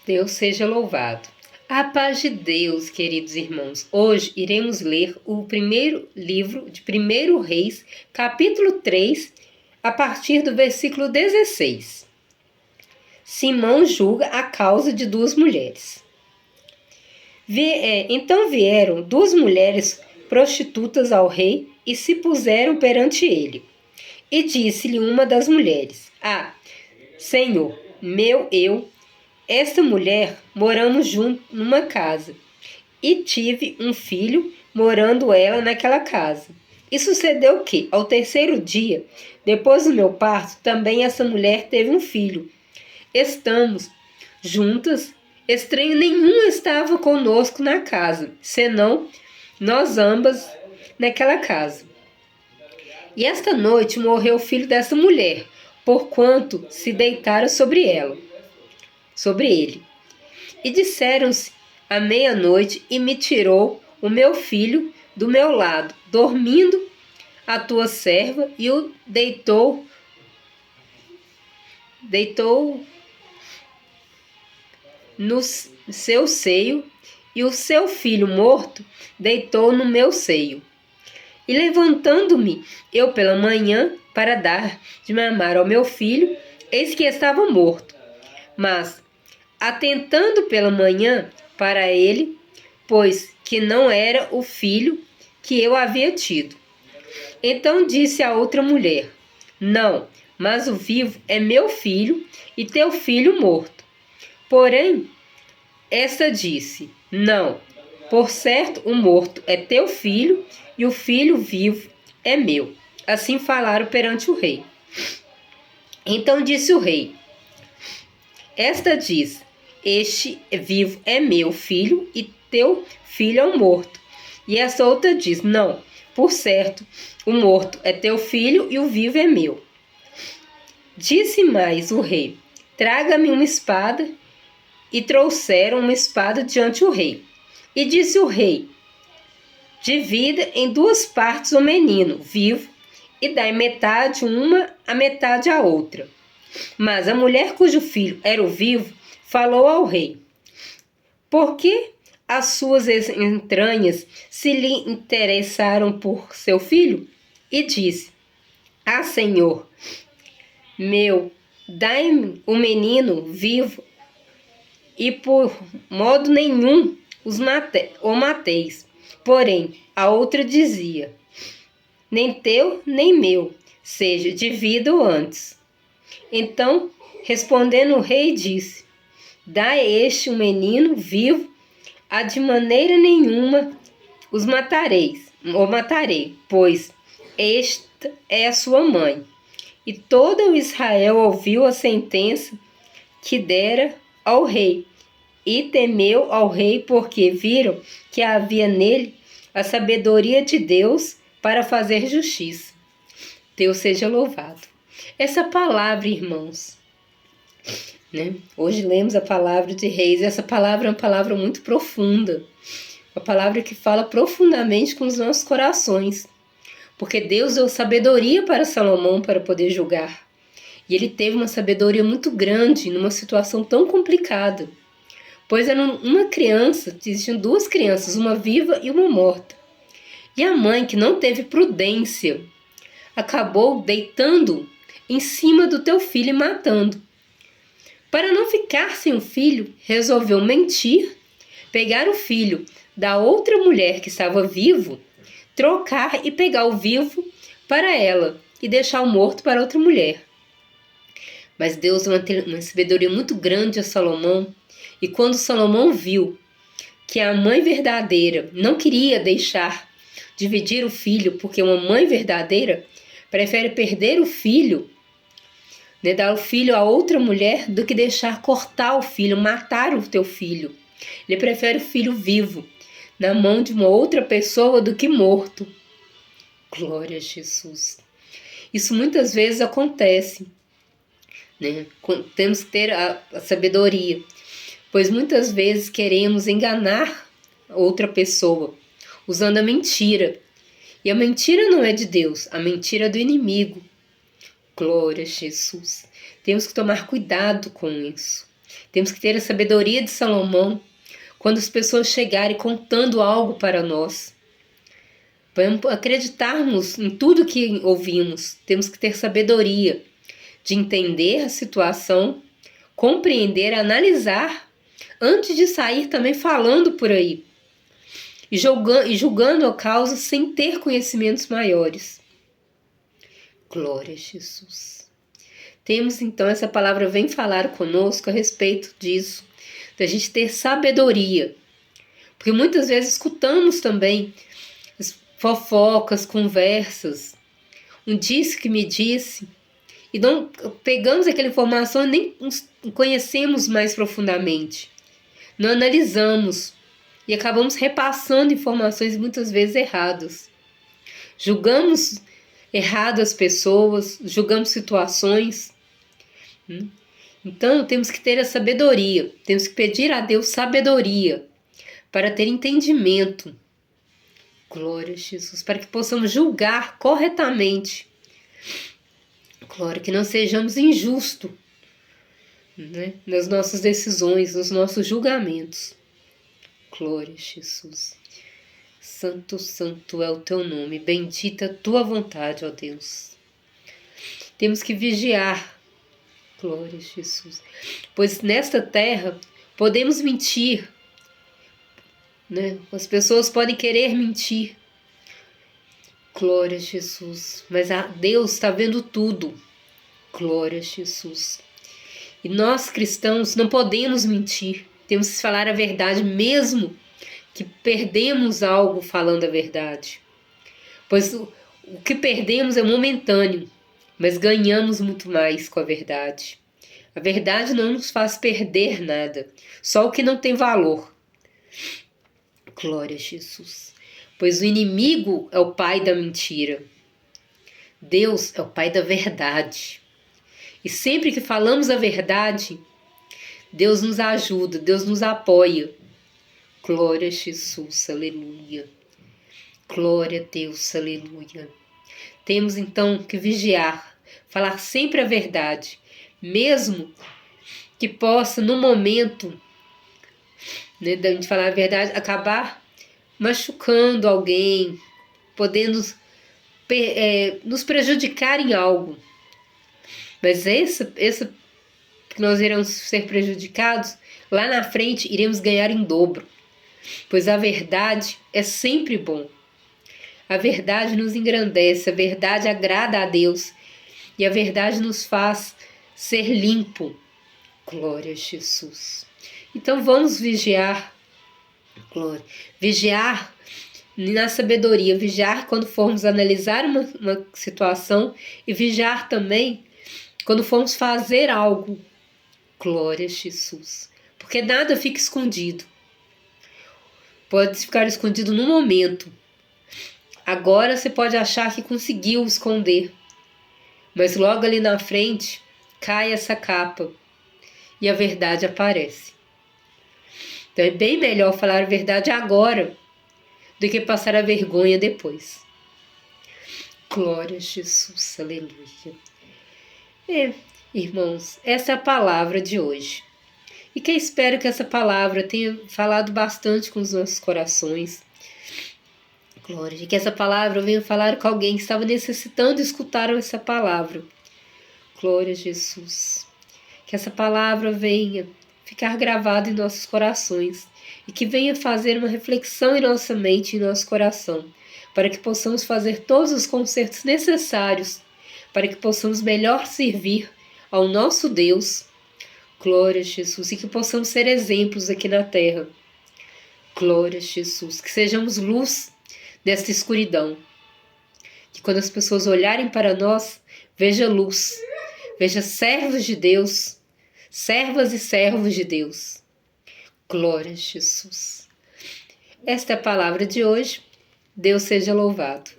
Deus seja louvado. A paz de Deus, queridos irmãos. Hoje iremos ler o primeiro livro de 1 Reis, capítulo 3, a partir do versículo 16. Simão julga a causa de duas mulheres. Então vieram duas mulheres prostitutas ao rei e se puseram perante ele. E disse-lhe uma das mulheres: Senhor, esta mulher moramos juntos numa casa, e tive um filho morando ela naquela casa. E sucedeu que, ao terceiro dia, depois do meu parto, também essa mulher teve um filho. Estamos juntas, estranho nenhum estava conosco na casa, senão nós ambas naquela casa. E esta noite morreu o filho dessa mulher, porquanto se deitara sobre ele. E disseram-se à meia-noite, e me tirou o meu filho do meu lado, dormindo a tua serva, e o deitou no seu seio, e o seu filho morto deitou no meu seio. E levantando-me eu pela manhã para dar de mamar ao meu filho, eis que estava morto. Mas, atentando pela manhã para ele, pois que não era o filho que eu havia tido. Então disse a outra mulher: Não, mas o vivo é meu filho e teu filho morto. Porém, esta disse: Não, por certo o morto é teu filho e o filho vivo é meu. Assim falaram perante o rei. Então disse o rei: Esta diz: Este vivo é meu filho e teu filho é o morto. E essa outra diz: Não, por certo, o morto é teu filho e o vivo é meu. Disse mais o rei: Traga-me uma espada. E trouxeram uma espada diante do rei. E disse o rei: Divida em duas partes o menino vivo, e dai metade uma, a metade a outra. Mas a mulher cujo filho era o vivo falou ao rei: Por que as suas entranhas se lhe interessaram por seu filho? E disse: Senhor meu, dai-me o menino vivo, e por modo nenhum o mateis. Porém, a outra dizia: Nem teu, nem meu, seja, divida-o antes. Então, respondendo o rei, disse: Dai a este o menino vivo, de maneira nenhuma os matarei, pois esta é a sua mãe. E todo o Israel ouviu a sentença que dera ao rei, e temeu ao rei, porque viram que havia nele a sabedoria de Deus para fazer justiça. Deus seja louvado. Essa palavra, irmãos, Hoje lemos a palavra de Reis, e essa palavra é uma palavra muito profunda, uma palavra que fala profundamente com os nossos corações, porque Deus deu sabedoria para Salomão para poder julgar, e ele teve uma sabedoria muito grande numa situação tão complicada, pois era existiam duas crianças, uma viva e uma morta, e a mãe, que não teve prudência, acabou deitando em cima do teu filho e matando. Para não ficar sem o filho, resolveu mentir, pegar o filho da outra mulher que estava vivo, trocar e pegar o vivo para ela e deixar o morto para outra mulher. Mas Deus deu uma sabedoria muito grande a Salomão, e quando Salomão viu que a mãe verdadeira não queria deixar dividir o filho, porque uma mãe verdadeira prefere perder o filho, dar o filho a outra mulher, do que deixar cortar o filho, matar o teu filho. Ele prefere o filho vivo na mão de uma outra pessoa do que morto. Glória a Jesus. Isso muitas vezes acontece, Temos que ter a sabedoria, pois muitas vezes queremos enganar outra pessoa usando a mentira. E a mentira não é de Deus, a mentira é do inimigo. Glória a Jesus. Temos que tomar cuidado com isso. Temos que ter a sabedoria de Salomão quando as pessoas chegarem contando algo para nós. Para acreditarmos em tudo que ouvimos, temos que ter sabedoria de entender a situação, compreender, analisar, antes de sair também falando por aí e julgando a causa sem ter conhecimentos maiores. Glória a Jesus. Temos então, essa palavra vem falar conosco a respeito disso, da gente ter sabedoria, porque muitas vezes escutamos também fofocas, conversas, um disse que me disse, e não pegamos aquela informação e nem conhecemos mais profundamente, não analisamos e acabamos repassando informações muitas vezes erradas. Julgamos errado as pessoas, julgamos situações. Então temos que ter a sabedoria, temos que pedir a Deus sabedoria para ter entendimento. Glória a Jesus, para que possamos julgar corretamente. Glória, que não sejamos injustos, né, nas nossas decisões, nos nossos julgamentos. Glória a Jesus. Santo, santo é o teu nome, bendita a tua vontade, ó Deus. Temos que vigiar. Glória a Jesus. Pois nesta terra podemos mentir, né? As pessoas podem querer mentir. Glória a Jesus. Mas Deus está vendo tudo. Glória a Jesus. E nós cristãos não podemos mentir. Temos que falar a verdade mesmo que perdemos algo falando a verdade. Pois o que perdemos é momentâneo, mas ganhamos muito mais com a verdade. A verdade não nos faz perder nada, só o que não tem valor. Glória a Jesus. Pois o inimigo é o pai da mentira. Deus é o pai da verdade. E sempre que falamos a verdade, Deus nos ajuda, Deus nos apoia. Glória a Jesus, aleluia. Glória a Deus, aleluia. Temos então que vigiar, falar sempre a verdade, mesmo que possa, no momento, né, de falar a verdade, acabar machucando alguém, podendo nos prejudicar em algo. Mas esse que nós iremos ser prejudicados, lá na frente iremos ganhar em dobro. Pois a verdade é sempre bom. A verdade nos engrandece, a verdade agrada a Deus e a verdade nos faz ser limpo. Glória a Jesus. Então vamos vigiar. Glória. Vigiar na sabedoria, vigiar quando formos analisar uma situação e vigiar também quando formos fazer algo. Glória a Jesus. Porque nada fica escondido. Pode ficar escondido no momento. Agora você pode achar que conseguiu esconder, mas logo ali na frente cai essa capa e a verdade aparece. Então é bem melhor falar a verdade agora do que passar a vergonha depois. Glória a Jesus, aleluia. Irmãos, essa é a palavra de hoje. E que espero que essa palavra tenha falado bastante com os nossos corações. Glória, e que essa palavra venha falar com alguém que estava necessitando escutar essa palavra. Glória a Jesus. Que essa palavra venha ficar gravada em nossos corações e que venha fazer uma reflexão em nossa mente e em nosso coração, para que possamos fazer todos os consertos necessários, para que possamos melhor servir ao nosso Deus. Glória a Jesus. E que possamos ser exemplos aqui na terra. Glória a Jesus. Que sejamos luz nesta escuridão. Que quando as pessoas olharem para nós, veja luz. Veja servos de Deus. Servas e servos de Deus. Glória a Jesus. Esta é a palavra de hoje. Deus seja louvado.